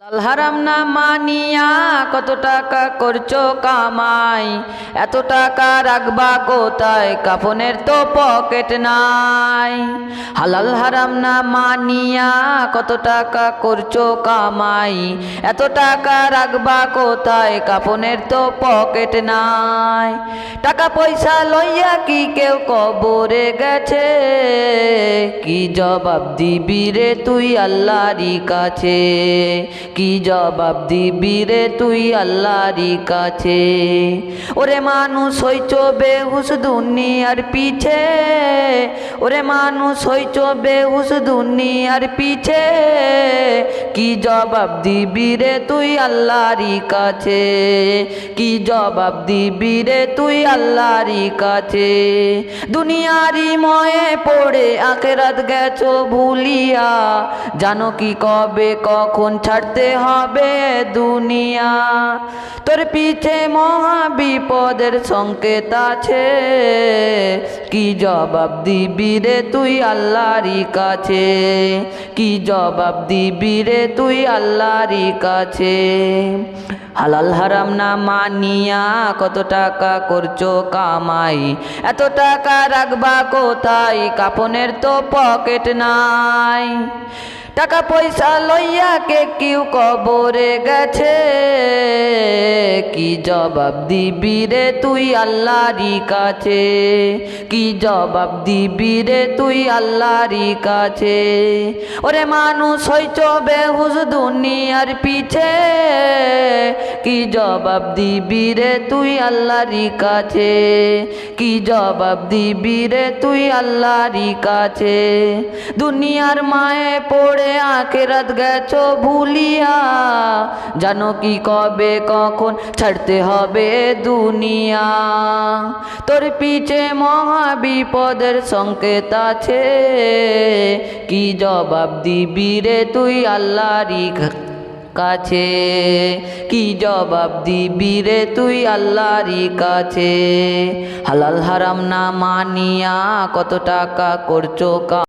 হালাল হারাম না মানিয়া কত টাকা করছো কামাই, এত টাকা রাখবা কোথায়, কাফনের তো পকেট নাই। হালাল হারাম না মানিয়া কত টাকা করছো কামাই, এত টাকা রাখবা কোথায়, কাফনের তো পকেট নাই। টাকা পয়সা লইয়া কি কেউ কবরে গেছে, কি জবাব দিবি রে তুই আল্লাহরই কাছে, কি জবাব দিবি রে তুই আল্লাহরই কাছে। ওরে মানুষ হইছ বেহুশ দুনিয়ার পিছে, ওরে মানুষ হইছ বেহুশ দুনিয়ার পিছে, কি জবাব দিবি রে তুই আল্লাহরই কাছে, কি জবাব দিবি রে তুই আল্লাহরই কাছে। দুনিয়ারই ময়ে পড়ে আখিরাত গেছো ভুলিয়া, জানো কি কবে কখন ছাড়তে হবে দুনিয়া। তোর পিছে মহা বিপদের সংকেত আছে, কি জবাব দিবি রে তুই আল্লাহরই কাছে, কি জবাব দিবি রে তুই আল্লাহরই কাছে। হালাল হারাম না মানিয়া কত টাকা করছো কামাই, এত টাকা রাখবা কোথায়, কাফনের তো পকেট নাই। টাকা পয়সা লইয়া কে কেউ কবরে গেছে, কি জবাব দিবি রে তুই আল্লাহরই কাছে, কি জবাব দিবি রে তুই আল্লাহরই কাছে। ওরে মানুষ হইছ বেহুশ দুনিয়ার পিছে, কি জবাব দিবি রে তুই আল্লাহরই কাছে, কি জবাব দিবি রে তুই আল্লাহরই কাছে। দুনিয়ার মায়ে পড়ে আখিরাত গেছো ভুলিয়া, জানো কি কবে কখন ছাড়তে হবে দুনিয়া। তোর পিছে মহা বিপদের সংকেত আছে, কি জবাব দিবি রে তুই আল্লাহরই কাছে, কি জবাব দিবি রে তুই আল্লাহরই কাছে। হালাল হারাম না মানিয়া কত টাকা করছো